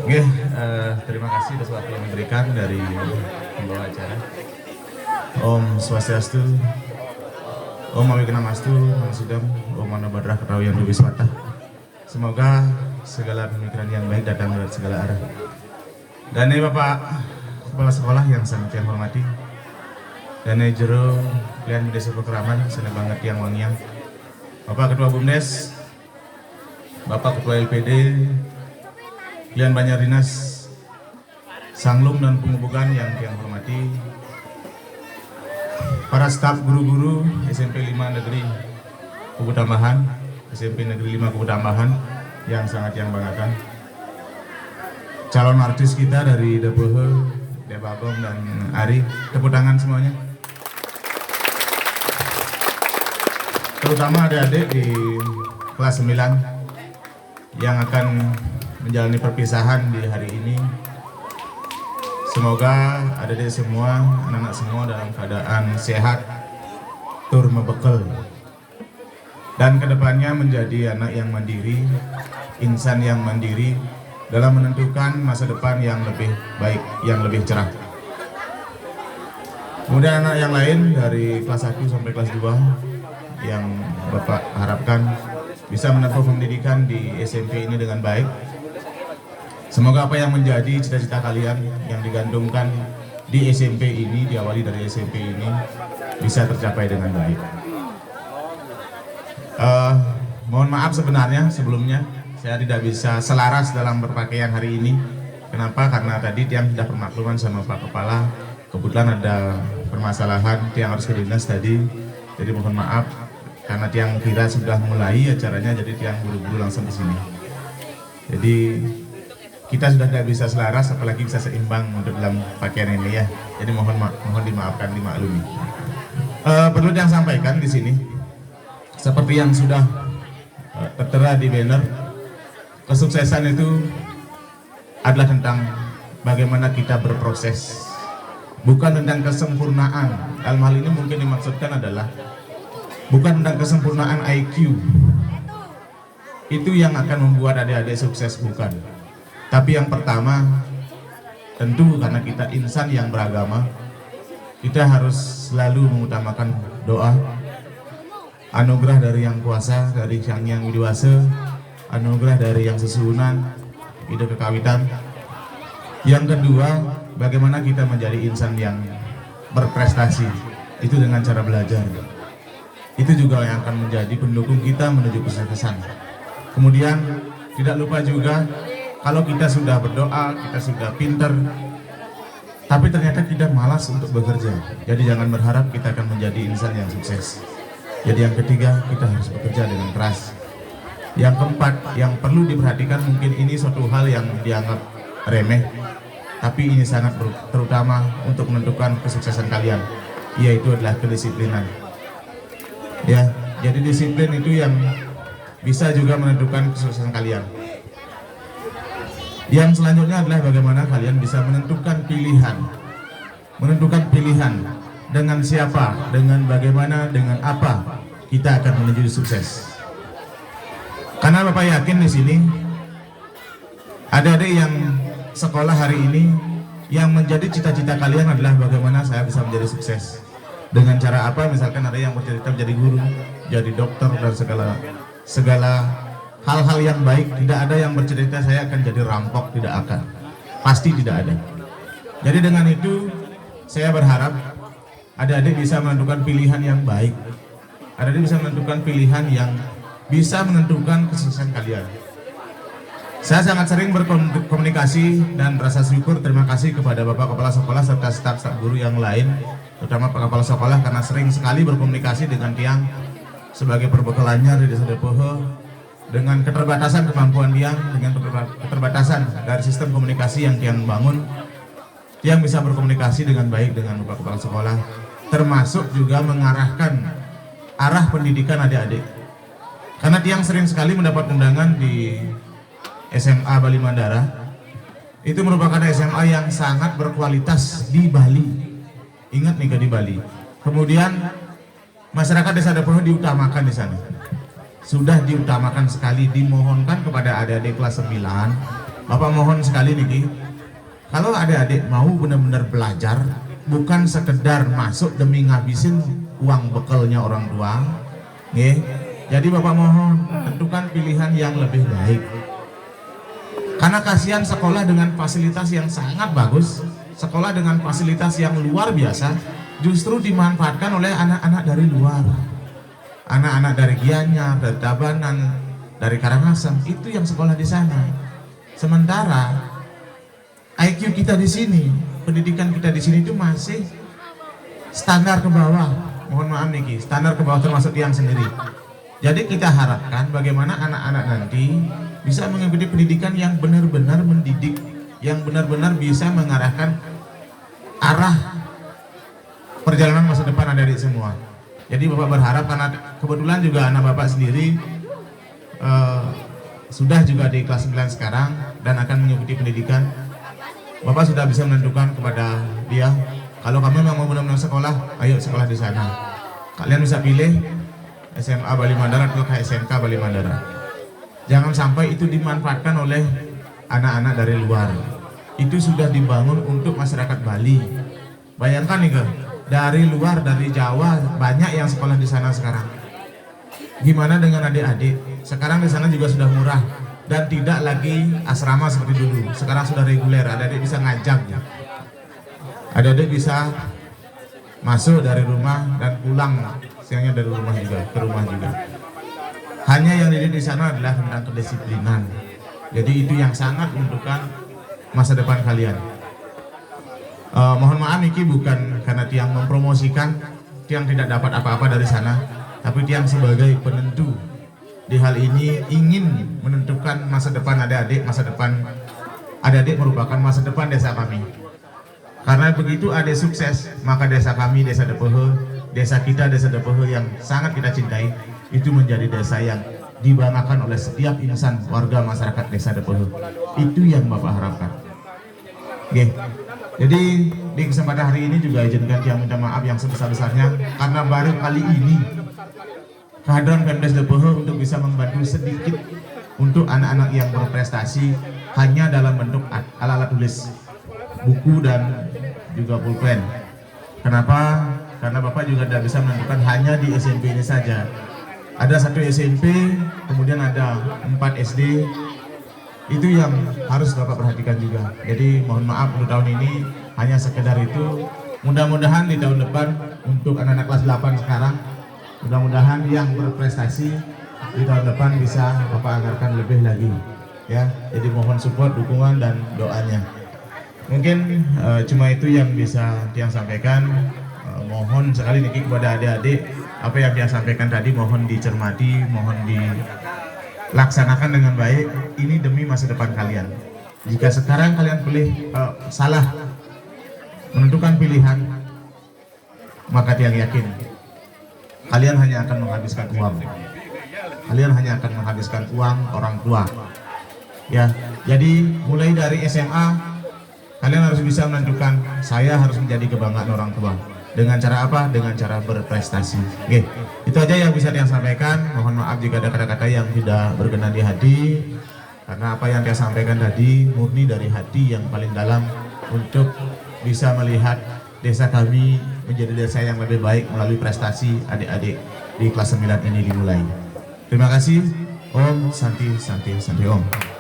Oke, terima kasih atas waktu yang diberikan dari pembawa acara. Om Swastiastu, Om Awiknamastu, Om Sidam, Om Manobadrah Ketawian Wiswata. Semoga segala pemikiran yang baik datang dari segala arah. Dan ini Bapak Kepala Sekolah yang sangat saya hormati. Dan ini Jero Klian Desa Pekeraman, sana banget yang wangiang. Bapak Ketua BUMDes, Bapak Ketua LPD, Klian Banjar Dinas, Sanglum dan Pengubukan yang saya hormati, para staf guru-guru SMP 5 Negeri Kubu Tambahan, SMP Negeri 5 Kubu Tambahan yang sangat yang banggakan, calon artis kita dari Depehe, Debagong dan Ari, tepuk tangan semuanya. Terutama adik-adik di kelas 9 yang akan menjalani perpisahan di hari ini. Semoga adik-adik semua, anak-anak semua dalam keadaan sehat, tur mebekel, dan kedepannya menjadi anak yang mandiri, insan yang mandiri dalam menentukan masa depan yang lebih baik, yang lebih cerah. Kemudian anak yang lain dari kelas 1 sampai kelas 2 yang Bapak harapkan bisa menempuh pendidikan di SMP ini dengan baik. Semoga apa yang menjadi cita-cita kalian yang digantungkan di SMP ini, diawali dari SMP ini, bisa tercapai dengan baik. Mohon maaf sebenarnya sebelumnya saya tidak bisa selaras dalam berpakaian hari ini. Kenapa? Karena tadi tiang sudah permakluman sama Pak Kepala. Kebetulan ada permasalahan tiang harus ke dinas tadi. Jadi mohon maaf karena tiang kira sudah mulai acaranya, jadi tiang buru-buru langsung ke sini. Jadi kita sudah tidak bisa selaras, apalagi bisa seimbang untuk dalam pakaian ini ya. Jadi mohon dimaafkan, dimaklumi. Perlu yang sampaikan di sini, seperti yang sudah tertera di banner, kesuksesan itu adalah tentang bagaimana kita berproses, bukan tentang kesempurnaan. Dalam hal ini mungkin dimaksudkan adalah bukan tentang kesempurnaan IQ, itu yang akan membuat adik-adik sukses, bukan. Tapi yang pertama, tentu karena kita insan yang beragama, kita harus selalu mengutamakan doa, anugerah dari Yang Kuasa, dari Sang Yang Widiwasa, anugerah dari Yang Sesuhunan, ide kekawitan. Yang kedua, bagaimana kita menjadi insan yang berprestasi, itu dengan cara belajar. Itu juga yang akan menjadi pendukung kita menuju kesuksesan. Kemudian tidak lupa juga, kalau kita sudah berdoa, kita sudah pinter, tapi ternyata kita malas untuk bekerja. Jadi jangan berharap kita akan menjadi insan yang sukses. Jadi yang ketiga, kita harus bekerja dengan keras. Yang keempat, yang perlu diperhatikan, mungkin ini suatu hal yang dianggap remeh, tapi ini sangat terutama untuk menentukan kesuksesan kalian, yaitu adalah kedisiplinan. Ya, jadi disiplin itu yang bisa juga menentukan kesuksesan kalian. Yang selanjutnya adalah bagaimana kalian bisa menentukan pilihan. Menentukan pilihan dengan siapa, dengan bagaimana, dengan apa kita akan menuju sukses. Karena Bapak yakin di sini adik-adik yang sekolah hari ini, yang menjadi cita-cita kalian adalah bagaimana saya bisa menjadi sukses. Dengan cara apa? Misalkan ada yang bercita-cita menjadi guru, jadi dokter, dan segala hal-hal yang baik. Tidak ada yang bercerita saya akan jadi rampok, tidak akan, pasti tidak ada. Jadi dengan itu saya berharap adik-adik bisa menentukan pilihan yang baik, adik-adik bisa menentukan pilihan yang bisa menentukan kesuksesan kalian. Saya sangat sering berkomunikasi dan rasa syukur, terima kasih kepada Bapak Kepala Sekolah serta staf-staf guru yang lain, terutama Pak Kepala Sekolah, karena sering sekali berkomunikasi dengan tiang sebagai perbekalannya di Desa Depehe. Dengan keterbatasan kemampuan Tiang, dengan keterbatasan dari sistem komunikasi yang Tiang bangun, Tiang bisa berkomunikasi dengan baik dengan Bapak Kepala Sekolah, termasuk juga mengarahkan arah pendidikan adik-adik. Karena Tiang sering sekali mendapat undangan di SMA Bali Mandara. Itu merupakan SMA yang sangat berkualitas di Bali. Ingat nih, di Bali. Kemudian masyarakat Desa Depehe diutamakan di sana. Sudah diutamakan sekali, dimohonkan kepada adik-adik kelas 9 Bapak mohon sekali niki, kalau adik-adik mau benar-benar belajar, bukan sekedar masuk demi ngabisin uang bekalnya orang tua, nggih. Jadi Bapak mohon tentukan pilihan yang lebih baik. Karena kasihan sekolah dengan fasilitas yang sangat bagus, sekolah dengan fasilitas yang luar biasa, justru dimanfaatkan oleh anak-anak dari luar. Anak-anak dari Gianyar, dari Tabanan, dari Karangasem, itu yang sekolah di sana. Sementara IQ kita di sini, pendidikan kita di sini itu masih standar ke bawah. Mohon maaf nih, standar ke bawah termasuk yang sendiri. Jadi kita harapkan bagaimana anak-anak nanti bisa mengikuti pendidikan yang benar-benar mendidik, yang benar-benar bisa mengarahkan arah perjalanan masa depan adik-adik semua. Jadi Bapak berharap, karena kebetulan juga anak Bapak sendiri sudah juga di kelas 9 sekarang dan akan mengikuti pendidikan, Bapak sudah bisa menentukan kepada dia, kalau kamu memang mau benar-benar sekolah, ayo sekolah di sana. Kalian bisa pilih SMA Bali Mandara atau SMK Bali Mandara. Jangan sampai itu dimanfaatkan oleh anak-anak dari luar. Itu sudah dibangun untuk masyarakat Bali. Bayangkan nih, dari luar, dari Jawa banyak yang sekolah di sana sekarang. Gimana dengan adik-adik? Sekarang di sana juga sudah murah dan tidak lagi asrama seperti dulu. Sekarang sudah reguler, adik-adik bisa ngajak. Adik-adik bisa masuk dari rumah dan pulang siangnya dari rumah juga, ke rumah juga. Hanya yang dilihat di sana adalah tentang kedisiplinan. Jadi itu yang sangat menentukan masa depan kalian. Mohon maaf Niki, bukan karena Tiang mempromosikan, Tiang tidak dapat apa-apa dari sana, tapi Tiang sebagai penentu di hal ini ingin menentukan masa depan adik-adik. Masa depan adik-adik merupakan masa depan desa kami. Karena begitu adik sukses, maka desa kami, desa Depehe, desa kita, desa Depehe yang sangat kita cintai, itu menjadi desa yang dibanggakan oleh setiap insan warga masyarakat desa Depehe. Itu yang Bapak harapkan. Oke. Jadi di kesempatan hari ini juga izinkan Tiang minta maaf yang sebesar-besarnya, karena baru kali ini kehadiran Pemdes Depehe untuk bisa membantu sedikit untuk anak-anak yang berprestasi hanya dalam bentuk alat-alat tulis, buku dan juga pulpen. Kenapa? Karena Bapak juga tidak bisa menentukan hanya di SMP ini saja. Ada 1 SMP, kemudian ada 4 SD. Itu yang harus Bapak perhatikan juga. Jadi mohon maaf untuk tahun ini hanya sekedar itu. Mudah-mudahan di tahun depan untuk anak-anak kelas 8 sekarang, mudah-mudahan yang berprestasi di tahun depan bisa Bapak anggarkan lebih lagi. Ya, jadi mohon support, dukungan dan doanya. Mungkin cuma itu yang bisa Tiang sampaikan. Mohon sekali niki kepada adik-adik, apa yang Tiang sampaikan tadi mohon dicermati, mohon dilaksanakan dengan baik. Ini demi masa depan kalian. Jika sekarang kalian salah menentukan pilihan, maka Tiang yakin kalian hanya akan menghabiskan uang. Kalian hanya akan menghabiskan uang orang tua. Ya, jadi mulai dari SMA kalian harus bisa menentukan, saya harus menjadi kebanggaan orang tua. Dengan cara apa? Dengan cara berprestasi. Oke, itu aja yang bisa Tiang sampaikan. Mohon maaf jika ada kata-kata yang tidak berkenan di hati, karena apa yang Tiang sampaikan tadi murni dari hati yang paling dalam untuk bisa melihat desa kami menjadi desa yang lebih baik melalui prestasi adik-adik di kelas 9 ini dimulai. Terima kasih. Om Santi Santi Santi Om.